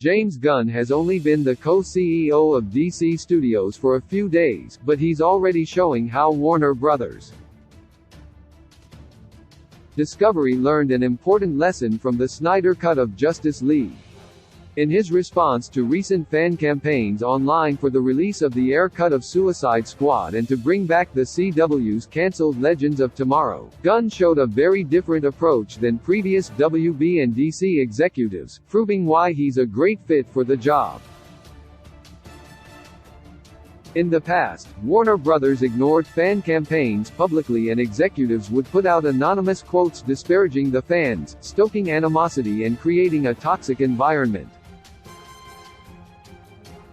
James Gunn has only been the co-CEO of DC Studios for a few days, but he's already showing how Warner Bros. Discovery learned an important lesson from the Snyder Cut of Justice League. In his response to recent fan campaigns online for the release of the Air cut of Suicide Squad and to bring back the CW's cancelled Legends of Tomorrow, Gunn showed a very different approach than previous WB and DC executives, proving why he's a great fit for the job. In the past, Warner Bros. Ignored fan campaigns publicly and executives would put out anonymous quotes disparaging the fans, stoking animosity and creating a toxic environment.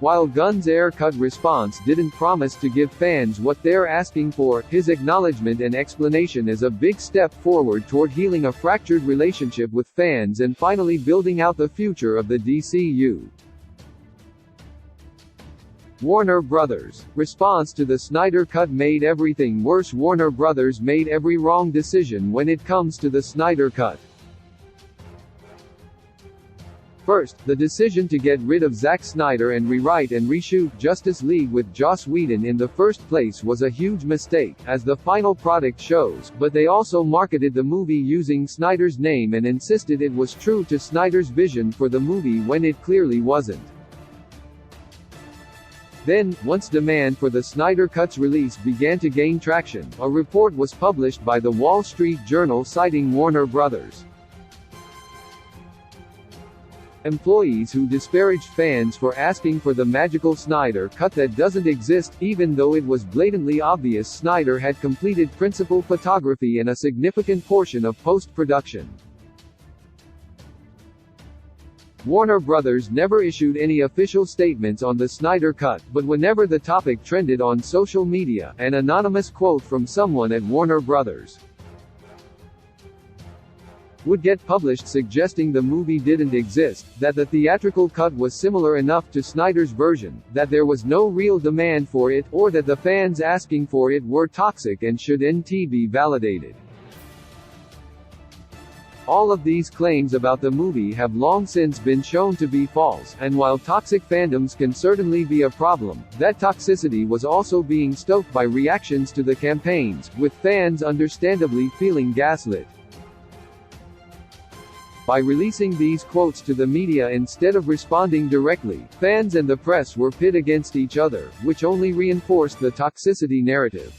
While Gunn's Air cut response didn't promise to give fans what they're asking for, his acknowledgement and explanation is a big step forward toward healing a fractured relationship with fans and finally building out the future of the DCU. Warner Bros. Response to the Snyder Cut made everything worse. Warner Bros. Made every wrong decision when it comes to the Snyder Cut. First, the decision to get rid of Zack Snyder and rewrite and reshoot Justice League with Joss Whedon in the first place was a huge mistake, as the final product shows, but they also marketed the movie using Snyder's name and insisted it was true to Snyder's vision for the movie when it clearly wasn't. Then, once demand for the Snyder Cut's release began to gain traction, a report was published by the Wall Street Journal citing Warner Bros. Employees who disparaged fans for asking for the magical Snyder Cut that doesn't exist, even though it was blatantly obvious Snyder had completed principal photography and a significant portion of post-production. Warner Bros. Never issued any official statements on the Snyder Cut, but whenever the topic trended on social media, an anonymous quote from someone at Warner Bros. Would get published suggesting the movie didn't exist, that the theatrical cut was similar enough to Snyder's version, that there was no real demand for it, or that the fans asking for it were toxic and should not be validated. All of these claims about the movie have long since been shown to be false, and while toxic fandoms can certainly be a problem, that toxicity was also being stoked by reactions to the campaigns, with fans understandably feeling gaslit. By releasing these quotes to the media instead of responding directly, fans and the press were pit against each other, which only reinforced the toxicity narrative.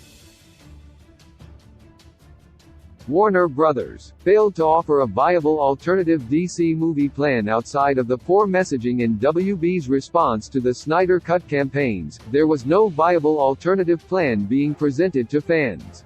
Warner Bros. Failed to offer a viable alternative DC movie plan outside of the poor messaging in WB's response to the Snyder Cut campaigns. There was no viable alternative plan being presented to fans.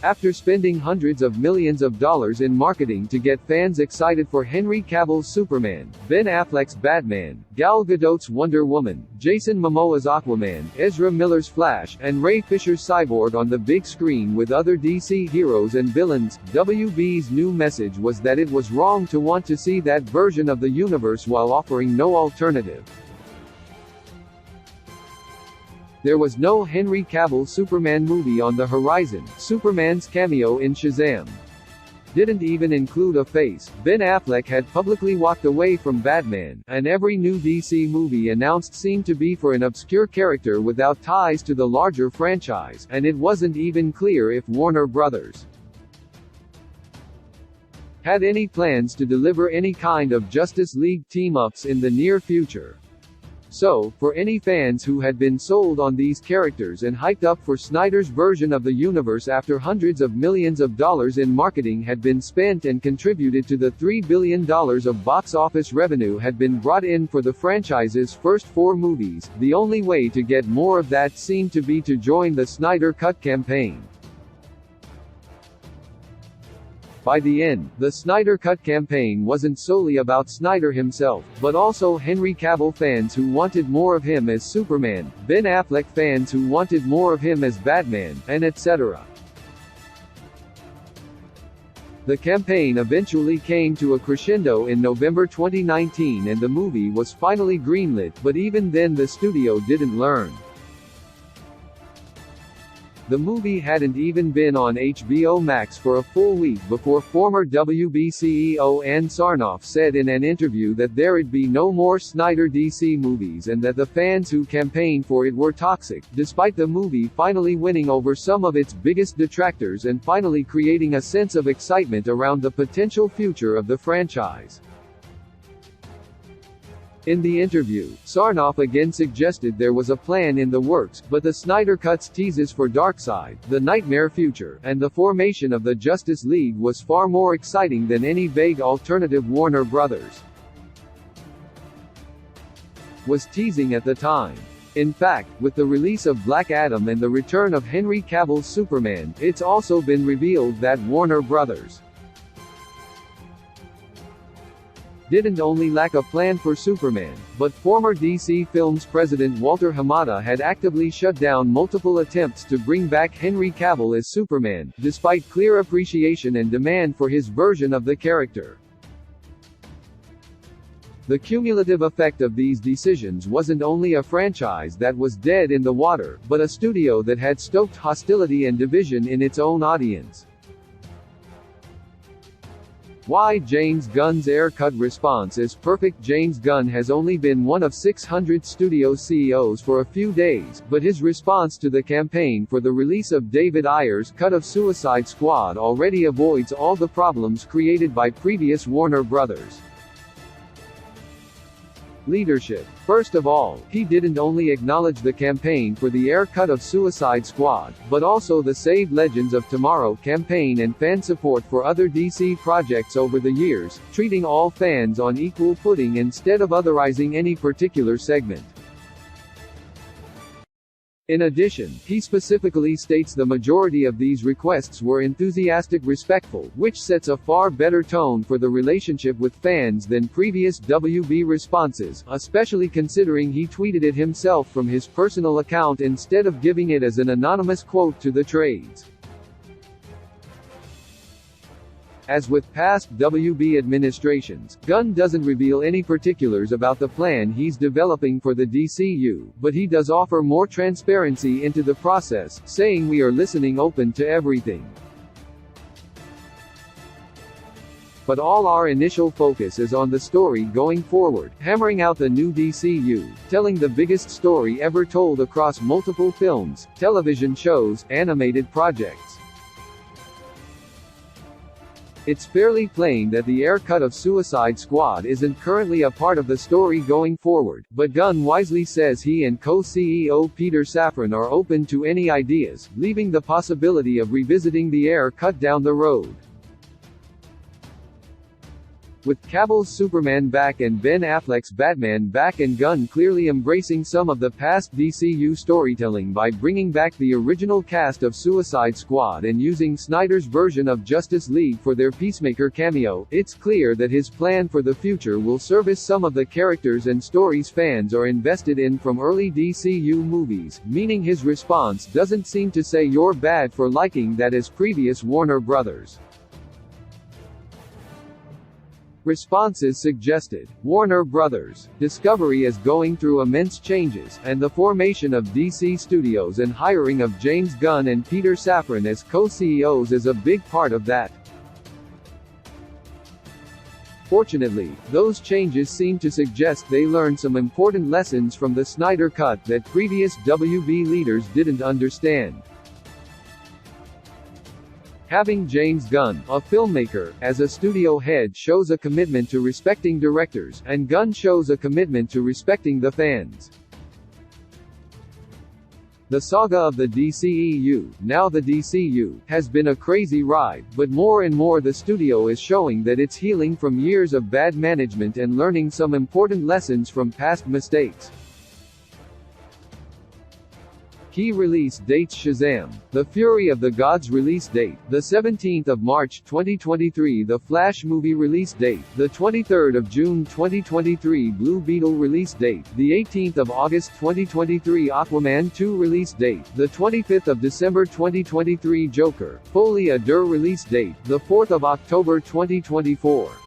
After spending hundreds of millions of dollars in marketing to get fans excited for Henry Cavill's Superman, Ben Affleck's Batman, Gal Gadot's Wonder Woman, Jason Momoa's Aquaman, Ezra Miller's Flash, and Ray Fisher's Cyborg on the big screen with other DC heroes and villains, WB's new message was that it was wrong to want to see that version of the universe while offering no alternative. There was no Henry Cavill Superman movie on the horizon. Superman's cameo in Shazam didn't even include a face. Ben Affleck had publicly walked away from Batman, and every new DC movie announced seemed to be for an obscure character without ties to the larger franchise, and it wasn't even clear if Warner Bros. Had any plans to deliver any kind of Justice League team-ups in the near future. So, for any fans who had been sold on these characters and hyped up for Snyder's version of the universe after hundreds of millions of dollars in marketing had been spent and contributed to the $3 billion of box office revenue had been brought in for the franchise's first 4 movies, the only way to get more of that seemed to be to join the Snyder Cut campaign. By the end, the Snyder Cut campaign wasn't solely about Snyder himself, but also Henry Cavill fans who wanted more of him as Superman, Ben Affleck fans who wanted more of him as Batman, and etc. The campaign eventually came to a crescendo in November 2019 and the movie was finally greenlit, but even then the studio didn't learn. The movie hadn't even been on HBO Max for a full week before former WB CEO Ann Sarnoff said in an interview that there'd be no more Snyder DC movies and that the fans who campaigned for it were toxic, despite the movie finally winning over some of its biggest detractors and finally creating a sense of excitement around the potential future of the franchise. In the interview, Sarnoff again suggested there was a plan in the works, but the Snyder Cut's teases for Darkseid, the nightmare future, and the formation of the Justice League was far more exciting than any vague alternative Warner Brothers was teasing at the time. In fact, with the release of Black Adam and the return of Henry Cavill's Superman, it's also been revealed that Warner Brothers didn't only lack a plan for Superman, but former DC Films president Walter Hamada had actively shut down multiple attempts to bring back Henry Cavill as Superman, despite clear appreciation and demand for his version of the character. The cumulative effect of these decisions wasn't only a franchise that was dead in the water, but a studio that had stoked hostility and division in its own audience. Why James Gunn's Ayer cut response is perfect. James Gunn has only been one of 600 studio CEOs for a few days, but his response to the campaign for the release of David Ayer's cut of Suicide Squad already avoids all the problems created by previous Warner Brothers leadership. First of all, he didn't only acknowledge the campaign for the Ayer cut of Suicide Squad, but also the Save Legends of Tomorrow campaign and fan support for other DC projects over the years, treating all fans on equal footing instead of otherizing any particular segment. In addition, he specifically states the majority of these requests were enthusiastic, respectful, which sets a far better tone for the relationship with fans than previous WB responses, especially considering he tweeted it himself from his personal account instead of giving it as an anonymous quote to the trades. As with past WB administrations, Gunn doesn't reveal any particulars about the plan he's developing for the DCU, but he does offer more transparency into the process, saying we are listening open to everything. But all our initial focus is on the story going forward, hammering out the new DCU, telling the biggest story ever told across multiple films, television shows, animated projects. It's fairly plain that the Ayer cut of Suicide Squad isn't currently a part of the story going forward, but Gunn wisely says he and co-CEO Peter Safran are open to any ideas, leaving the possibility of revisiting the Ayer cut down the road. With Cavill's Superman back and Ben Affleck's Batman back and Gunn clearly embracing some of the past DCU storytelling by bringing back the original cast of Suicide Squad and using Snyder's version of Justice League for their Peacemaker cameo, it's clear that his plan for the future will service some of the characters and stories fans are invested in from early DCU movies, meaning his response doesn't seem to say you're bad for liking that as previous Warner Brothers responses suggested. Warner Brothers Discovery is going through immense changes, and the formation of DC Studios and hiring of James Gunn and Peter Safran as co-CEOs is a big part of that. Fortunately, those changes seem to suggest they learned some important lessons from the Snyder Cut that previous WB leaders didn't understand. Having James Gunn, a filmmaker, as a studio head shows a commitment to respecting directors, and Gunn shows a commitment to respecting the fans. The saga of the DCEU, now the DCU, has been a crazy ride, but more and more the studio is showing that it's healing from years of bad management and learning some important lessons from past mistakes. Key release dates: Shazam! The Fury of the Gods release date, the 17th of March 2023. The Flash movie release date, the 23rd of June 2023. Blue Beetle release date, the 18th of August 2023. Aquaman 2 release date, the 25th of December 2023. Joker, Folie à Deux release date, the 4th of October 2024.